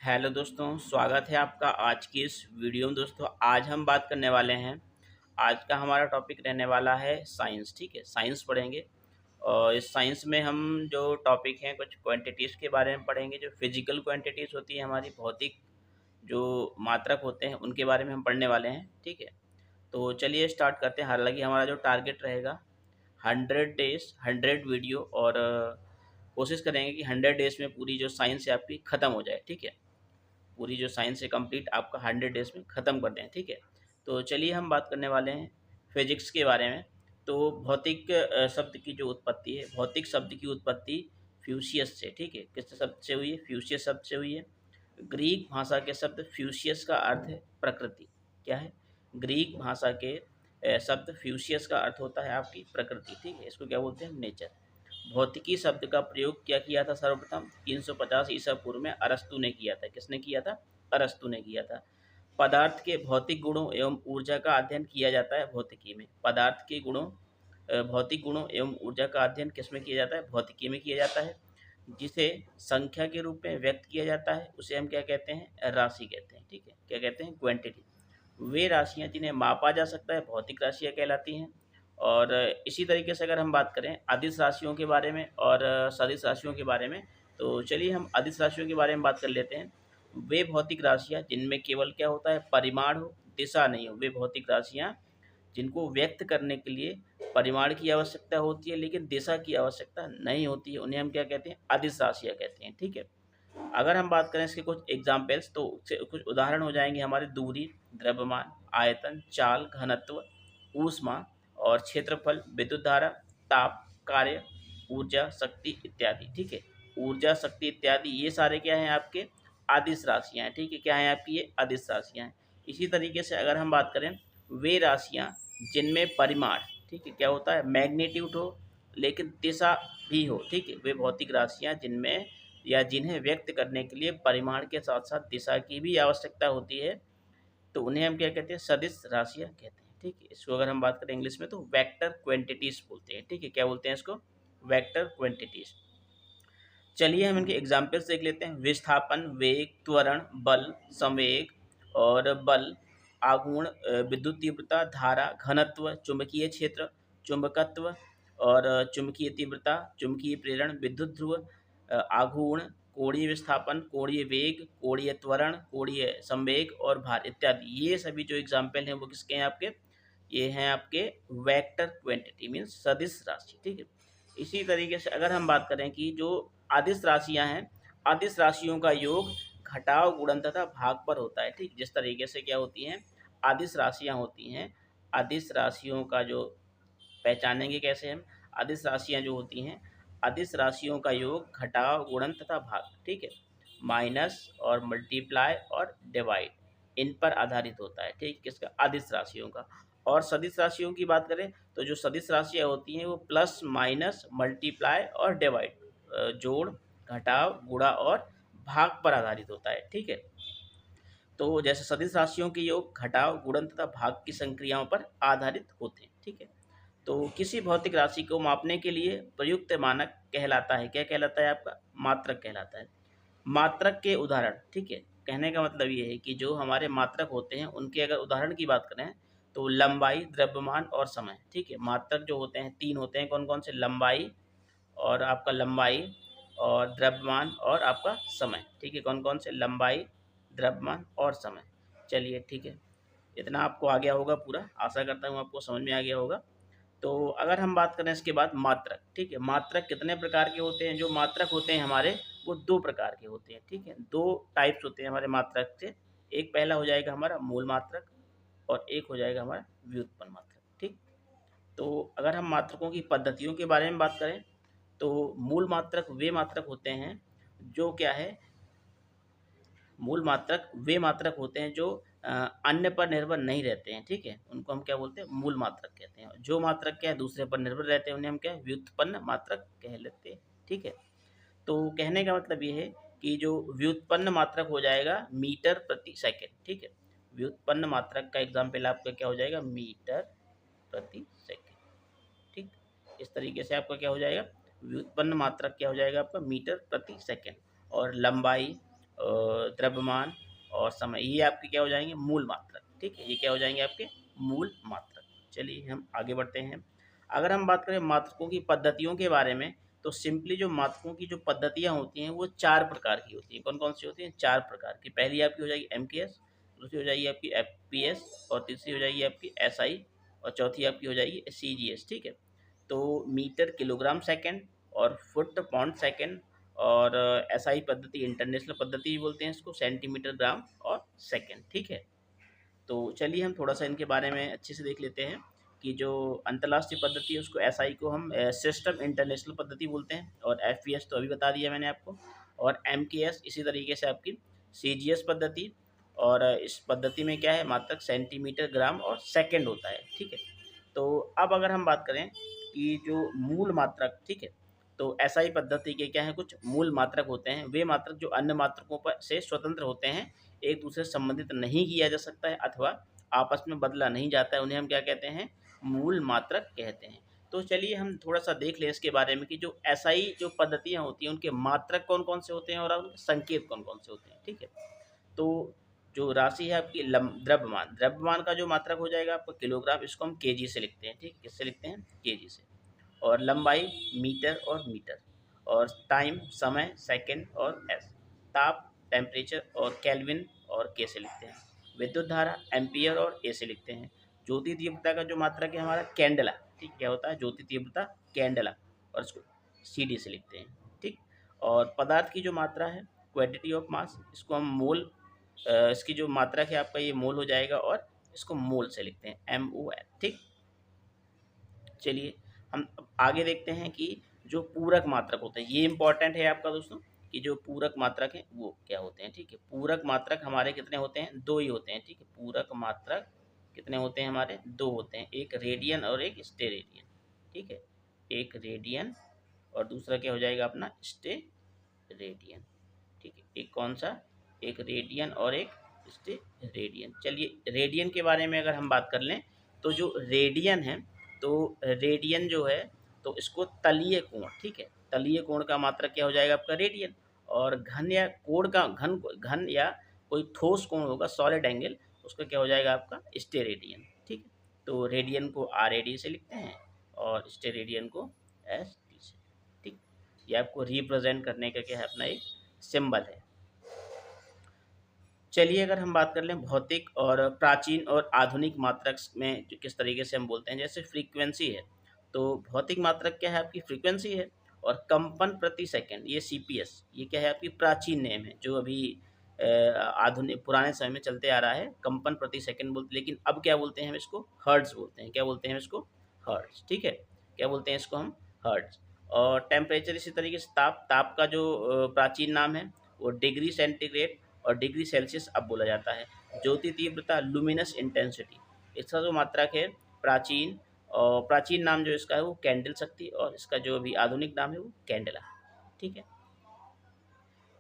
Hello दोस्तों, स्वागत है आपका आज की इस वीडियो में। दोस्तों आज हम बात करने वाले हैं। आज का हमारा टॉपिक रहने वाला है साइंस। ठीक है, साइंस पढ़ेंगे। और इस साइंस में हम जो टॉपिक हैं कुछ क्वांटिटीज़ के बारे में पढ़ेंगे। जो फिजिकल क्वांटिटीज़ होती है, हमारी भौतिक जो मात्रक होते हैं, उनके बारे में हम पढ़ने वाले हैं। ठीक है, तो चलिए स्टार्ट करते हैं। हालांकि हमारा जो टारगेट रहेगा 100 डेज 100 वीडियो, और कोशिश करेंगे कि 100 डेज में पूरी जो साइंस है आपकी ख़त्म हो जाए। ठीक है, पूरी जो साइंस है कंप्लीट आपका 100 डेज में ख़त्म कर दें। ठीक है, तो चलिए हम बात करने वाले हैं फिजिक्स के बारे में। तो भौतिक शब्द की जो उत्पत्ति है, भौतिक शब्द की उत्पत्ति फ्यूसियस से। ठीक है, किस शब्द से हुई है? फ्यूसियस शब्द से हुई है। ग्रीक भाषा के शब्द फ्यूसियस का अर्थ है प्रकृति। क्या है? ग्रीक भाषा के शब्द फ्यूसियस का अर्थ होता है आपकी प्रकृति। ठीक है, इसको क्या बोलते हैं? नेचर। भौतिकी शब्द का प्रयोग क्या किया था? सर्वप्रथम 350 ईसा पूर्व में अरस्तु ने किया था। किसने किया था? अरस्तु ने किया था। पदार्थ के भौतिक गुणों एवं ऊर्जा का अध्ययन किया जाता है भौतिकी में। पदार्थ के गुणों, भौतिक गुणों एवं ऊर्जा का अध्ययन किसमें किया जाता है? भौतिकी में किया जाता है। जिसे संख्या के रूप में व्यक्त किया जाता है उसे हम क्या कहते हैं? राशि कहते हैं। ठीक है, क्या कहते हैं? क्वांटिटी। वे राशियाँ जिन्हें मापा जा सकता है भौतिक राशियाँ कहलाती हैं। और इसी तरीके से अगर हम बात करें अदिश राशियों के बारे में और सदिश राशियों के बारे में, तो चलिए हम अदिश राशियों के बारे में बात कर लेते हैं। वे भौतिक राशियाँ जिनमें केवल क्या होता है? परिमाण हो, दिशा नहीं हो। वे भौतिक राशियाँ जिनको व्यक्त करने के लिए परिमाण की आवश्यकता होती है लेकिन दिशा की आवश्यकता नहीं होती है, उन्हें हम क्या कहते हैं? अदिश राशियाँ कहते हैं। ठीक है, अगर हम बात करें इसके कुछ एग्जाम्पल्स, तो कुछ उदाहरण हो जाएंगे हमारे। दूरी, द्रव्यमान, आयतन, चाल, घनत्व, ऊष्मा और क्षेत्रफल, विद्युत धारा, ताप, कार्य, ऊर्जा, शक्ति इत्यादि। ठीक है, ऊर्जा, शक्ति इत्यादि ये सारे क्या हैं? आपके अदिश राशियाँ हैं। ठीक है, क्या हैं आपकी? ये अदिश राशियाँ हैं। इसी तरीके से अगर हम बात करें वे राशियाँ जिनमें परिमाण, ठीक है, क्या होता है? मैग्नीट्यूड हो लेकिन दिशा भी हो। ठीक है, वे भौतिक राशियाँ जिनमें या जिन्हें व्यक्त करने के लिए परिमाण के साथ साथ दिशा की भी आवश्यकता होती है, तो उन्हें हम क्या कहते हैं? सदिश राशियाँ कहते हैं। ठीक है, इसको अगर हम बात करें इंग्लिश में तो वेक्टर क्वांटिटीज बोलते हैं। ठीक है, क्या बोलते हैं इसको? Vector quantities. चलिए हम इनके एग्जाम्पल्स देख लेते हैं। विस्थापन, वेग, त्वरण, बल, संवेग और बल, आघूर्ण, विद्युत तीव्रता, धारा, घनत्व, चुंबकीय क्षेत्र, चुंबकत्व और चुंबकीय तीव्रता, चुंबकीय प्रेरण, विद्युत ध्रुव, आघूर्ण, कोणीय विस्थापन, कोणीय वेग, कोणीय त्वरण, कोणीय संवेग और भार इत्यादि। ये सभी जो एग्जाम्पल हैं वो किसके हैं आपके? ये हैं आपके वेक्टर क्वांटिटी, मीन्स सदिश राशि। ठीक है, इसी तरीके से अगर हम बात करें कि जो अदिश राशियां हैं, अदिश राशियों का योग घटाव, गुणन तथा भाग पर होता है। ठीक, जिस तरीके से क्या होती हैं अदिश राशियां होती हैं, अदिश राशियों का जो पहचानेंगे कैसे हम? अदिश राशियां जो होती हैं, अदिश राशियों का योग घटाव, गुणन तथा भाग, ठीक है, माइनस और मल्टीप्लाई और डिवाइड, इन पर आधारित होता है। ठीक, किसका? अदिश राशियों का। और सदिश राशियों की बात करें तो जो सदिश राशियाँ होती हैं वो प्लस, माइनस, मल्टीप्लाई और डिवाइड, जोड़, घटाव, गुणा और भाग पर आधारित होता है। ठीक है, तो जैसे सदिश राशियों के योग घटाव, गुणन तथा भाग की संक्रियाओं पर आधारित होते हैं। ठीक है, तो किसी भौतिक राशि को मापने के लिए प्रयुक्त मानक कहलाता है। क्या कहलाता है आपका? मात्रक कहलाता है। मात्रक के उदाहरण, ठीक है, कहने का मतलब ये है कि जो हमारे मात्रक होते हैं उनके अगर उदाहरण की बात करें तो लंबाई, द्रव्यमान और समय। ठीक है, मात्रक जो होते हैं तीन होते हैं। कौन कौन से? लंबाई और आपका लंबाई और द्रव्यमान और आपका समय। ठीक है, कौन कौन से? लंबाई, द्रव्यमान और समय। चलिए ठीक है, इतना आपको आ गया होगा पूरा। आशा करता हूँ आपको समझ में आ गया होगा। तो अगर हम बात करें इसके बाद मात्रक, ठीक है, मात्रक कितने प्रकार के होते हैं? जो मात्रक होते हैं हमारे वो दो प्रकार के होते हैं। ठीक है, दो टाइप्स होते हैं हमारे मात्रक से। एक पहला हो जाएगा हमारा मूल मात्रक और एक हो जाएगा हमारा व्युत्पन्न मात्रक। ठीक, तो अगर हम मात्रकों की पद्धतियों के बारे में बात करें तो मूल मात्रक वे मात्रक होते हैं जो क्या है? मूल मात्रक वे मात्रक होते हैं जो अन्य पर निर्भर नहीं रहते हैं। ठीक है, उनको हम क्या बोलते हैं? मूल मात्रक कहते हैं। जो मात्रक क्या है? दूसरे पर निर्भर रहते हैं, उन्हें हम क्या है? व्युत्पन्न मात्रक कह लेते हैं। ठीक है, तो कहने का मतलब ये है कि जो व्युत्पन्न मात्रक हो जाएगा मीटर प्रति सेकंड। ठीक है, व्युत्पन्न मात्रक का एग्जाम्पल आपका क्या हो जाएगा? मीटर प्रति सेकंड। ठीक, इस तरीके से आपका क्या हो जाएगा? व्युत्पन्न मात्रक क्या हो जाएगा आपका? मीटर प्रति सेकंड। और लंबाई द्रव्यमान और समय, ये आपके क्या हो जाएंगे, मूल मात्रक। ठीक है, ये क्या हो जाएंगे आपके मूल मात्रक। चलिए हम आगे बढ़ते हैं। अगर हम बात करें मात्रकों की पद्धतियों के बारे में, तो सिंपली जो मात्रकों की जो पद्धतियाँ होती हैं वो 4 प्रकार की होती हैं। कौन कौन सी होती हैं, 4 प्रकार की। पहली आपकी हो जाएगी MKS, दूसरी हो जाएगी आपकी FPS, और तीसरी हो जाएगी आपकी SI, और चौथी आपकी हो जाएगी CGS। ठीक है, तो मीटर किलोग्राम सेकंड और फुट पाउंड सेकंड, और SI पद्धति इंटरनेशनल पद्धति भी बोलते हैं इसको, सेंटीमीटर ग्राम और सेकंड। ठीक है, तो चलिए हम थोड़ा सा इनके बारे में अच्छे से देख लेते हैं कि जो अंतर्राष्ट्रीय पद्धति है उसको SI को हम सिस्टम इंटरनेशनल पद्धति बोलते हैं, और FPS तो अभी बता दिया मैंने आपको, और MKS इसी तरीके से आपकी CGS पद्धति, और इस पद्धति में क्या है, मात्रक सेंटीमीटर ग्राम और सेकंड होता है। ठीक है, तो अब अगर हम बात करें कि जो मूल मात्रक, ठीक है, तो SI पद्धति के क्या है, कुछ मूल मात्रक होते हैं। वे मात्रक जो अन्य मात्रकों पर से स्वतंत्र होते हैं, एक दूसरे से संबंधित नहीं किया जा सकता है अथवा आपस में बदला नहीं जाता है, उन्हें हम क्या कहते हैं, मूल मात्रक कहते हैं। तो चलिए हम थोड़ा सा देख लें इसके बारे में कि जो SI जो पद्धतियाँ होती हैं उनके मात्रक कौन कौन से होते हैं और उनके संकेत कौन कौन से होते हैं। ठीक है, तो जो राशि है आपकी द्रव्यमान, द्रव्यमान का जो मात्रक हो जाएगा आपका किलोग्राम, इसको हम केजी से लिखते हैं। ठीक है, किससे लिखते हैं, केजी से। और लंबाई मीटर और मीटर, और टाइम समय सेकंड और एस, ताप टेम्परेचर और केल्विन और के से लिखते हैं। विद्युत धारा एम्पियर और ए से लिखते हैं। ज्योति तीव्रता का जो मात्रक है हमारा कैंडला। ठीक, क्या होता है, ज्योति तीव्रता कैंडला, और इसको CD से लिखते हैं। ठीक, और पदार्थ की जो मात्रा है क्वांटिटी ऑफ मास, इसको हम मोल, इसकी जो मात्रक है आपका ये मोल हो जाएगा, और इसको मोल से लिखते हैं, MOL। ठीक, चलिए हम अब आगे देखते हैं कि जो पूरक मात्रक होते हैं, ये इंपॉर्टेंट है आपका दोस्तों, कि जो पूरक मात्रक है वो क्या होते हैं। ठीक है, पूरक मात्रक हमारे कितने होते हैं, 2 ही होते हैं। ठीक है, पूरक मात्रक कितने होते हैं हमारे, 2 होते हैं, एक रेडियन और एक स्टेरेडियन। ठीक है, एक रेडियन और दूसरा क्या हो जाएगा अपना स्टेरेडियन। ठीक है, एक कौन सा, एक रेडियन और एक स्टेरेडियन। चलिए रेडियन के बारे में अगर हम बात कर लें, तो जो रेडियन है, तो रेडियन जो है, तो इसको तलीय कोण, ठीक है, तलीय कोण का मात्रक क्या हो जाएगा आपका रेडियन, और घन या कोण का घन या कोई ठोस कोण होगा सॉलिड एंगल, उसका क्या हो जाएगा आपका स्टेरेडियन। ठीक है, तो रेडियन को RAD से लिखते हैं और स्टेरेडियन को ST से। ठीक, ये आपको रिप्रेजेंट करने का क्या है, अपना एक सिंबल है। चलिए अगर हम बात कर लें भौतिक और प्राचीन और आधुनिक मात्रक में जो किस तरीके से हम बोलते हैं, जैसे फ्रीक्वेंसी है, तो भौतिक मात्रक क्या है आपकी फ्रीक्वेंसी है, और कंपन प्रति सेकंड ये CPS, ये क्या है आपकी प्राचीन नेम है, जो अभी आधुनिक पुराने समय में चलते आ रहा है, कंपन प्रति सेकंड बोलते, लेकिन अब क्या बोलते हैं हम इसको, हर्ट्ज बोलते हैं। क्या बोलते हैं इसको, हर्ट्ज। ठीक है, क्या बोलते हैं इसको हम, हर्ट्ज। और टेम्परेचर इसी तरीके से, ताप का जो प्राचीन नाम है वो डिग्री सेंटीग्रेड और डिग्री सेल्सियस अब बोला जाता है। ज्योति तीव्रता लुमिनस इंटेंसिटी, इसका जो मात्रक है प्राचीन, और प्राचीन नाम जो इसका है वो कैंडल शक्ति, और इसका जो अभी आधुनिक नाम है वो कैंडला। ठीक है,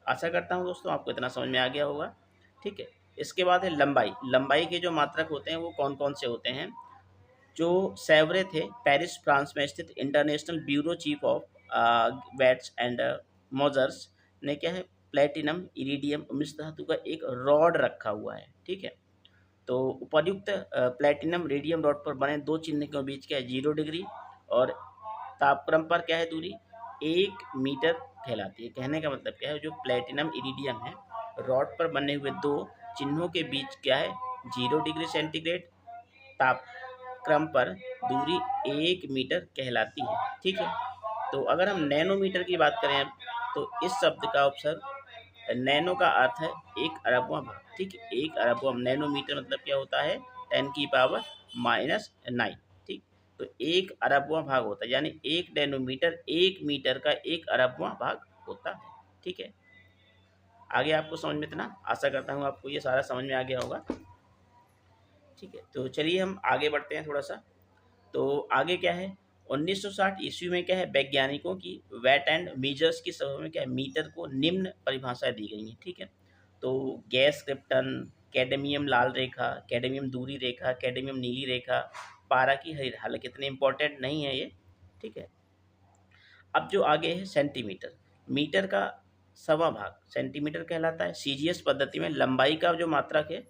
आशा करता हूँ दोस्तों आपको इतना समझ में आ गया होगा। ठीक है, इसके बाद है लंबाई। लंबाई के जो मात्रक होते हैं वो कौन कौन से होते हैं, जो सेवरे थे पेरिस फ्रांस में स्थित international bureau chief of weights and measures ने क्या है, प्लेटिनम इरिडियम मिश्र धातु का एक रॉड रखा हुआ है। ठीक है, तो उपर्युक्त प्लेटिनम रेडियम रॉड पर बने 2 चिन्ह के बीच क्या है, 0 डिग्री, और तापक्रम पर क्या है दूरी 1 मीटर कहलाती है। कहने का मतलब क्या है, जो प्लेटिनम इरिडियम है, रॉड पर बने हुए 2 चिन्हों के बीच क्या है, 0 डिग्री सेंटीग्रेड तापक्रम पर दूरी 1 मीटर कहलाती है। ठीक है, तो अगर हम नैनोमीटर की बात करें अब, तो इस शब्द का उपसर्ग, नैनो का अर्थ है 1 अरबवां भाग। ठीक है, 1 अरबवां, नैनोमीटर मतलब क्या होता है, 10⁻⁹ ठीक, तो 1 अरबवां भाग होता है, यानी 1 नैनोमीटर 1 मीटर का 1 अरबवां भाग होता है। ठीक है, आगे आपको समझ में इतना, आशा करता हूँ आपको ये सारा समझ में आ गया होगा। ठीक है, तो चलिए हम आगे बढ़ते हैं थोड़ा सा। तो आगे क्या है, 1960 ईस्वी में क्या है, वैज्ञानिकों की वेट एंड मीजर्स की सभा में क्या है, मीटर को निम्न परिभाषाएं दी गई हैं। ठीक है, तो गैस क्रिप्टन, कैडमियम लाल रेखा, कैडमियम दूरी रेखा, कैडमियम नीली रेखा, पारा की हरी, हालांकि इतने इंपॉर्टेंट नहीं है ये। ठीक है, अब जो आगे है सेंटीमीटर, मीटर का सवा भाग सेंटीमीटर कहलाता है। सीजीएस पद्धति में लंबाई का जो मात्रक है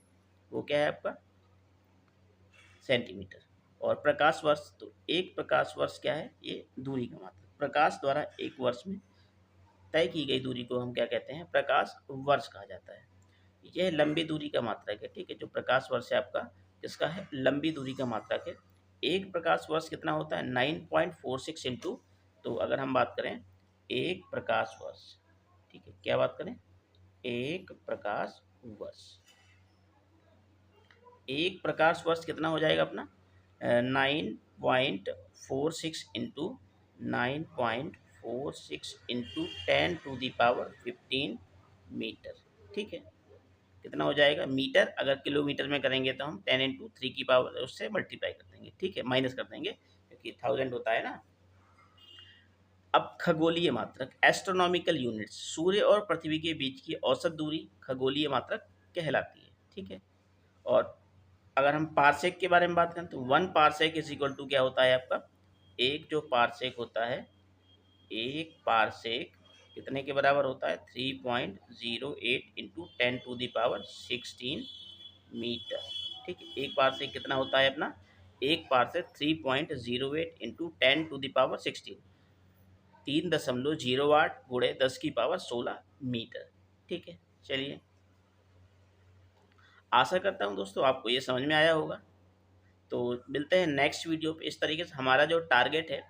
वो क्या है आपका, सेंटीमीटर। और प्रकाश वर्ष, तो एक प्रकाश वर्ष क्या है, ये दूरी का मात्रक। प्रकाश द्वारा एक वर्ष में तय की गई दूरी को हम क्या कहते हैं, प्रकाश वर्ष कहा जाता है। यह लंबी दूरी का मात्रक है, ठीक है। जो प्रकाश वर्ष है आपका, किसका है, लंबी दूरी का मात्रक है। एक प्रकाश वर्ष कितना होता है, 9.46 इंटू, तो अगर हम बात करें एक प्रकाश वर्ष, ठीक है, क्या बात करें, एक प्रकाश वर्ष, एक प्रकाश वर्ष कितना हो जाएगा अपना, 9.46 इंटू 9.46 इंटू 10⁻15 मीटर, ठीक है। कितना हो जाएगा मीटर, अगर किलोमीटर में करेंगे तो हम 10 × 3 की पावर उससे मल्टीप्लाई कर देंगे, ठीक है, माइनस कर देंगे क्योंकि 1000 होता है ना। अब खगोलीय मात्रक, एस्ट्रोनॉमिकल यूनिट्स, सूर्य और पृथ्वी के बीच की औसत दूरी खगोलीय मात्रक कहलाती है, ठीक है। और अगर हम पारसेक के बारे में बात करें तो 1 पारसेक इज इक्वल टू क्या होता है आपका, एक जो पारसेक होता है, एक पारसेक कितने के बराबर होता है, 3.08 इंटू 10⁻16 मीटर, ठीक है। एक पारसेक कितना होता है अपना, एक पारसेक 3.08 इंटू 10⁻16, 3.08 गुणे 10⁻16 मीटर, ठीक है। चलिए, आशा करता हूँ दोस्तों आपको ये समझ में आया होगा। तो मिलते हैं नेक्स्ट वीडियो पे। इस तरीके से हमारा जो टारगेट है,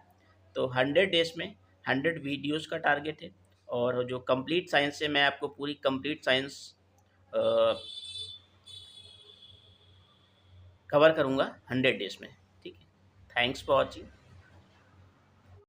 तो 100 डेज में 100 वीडियोस का टारगेट है। और जो कंप्लीट साइंस है, मैं आपको पूरी कंप्लीट साइंस कवर करूँगा 100 डेज में, ठीक है। Thanks for watching.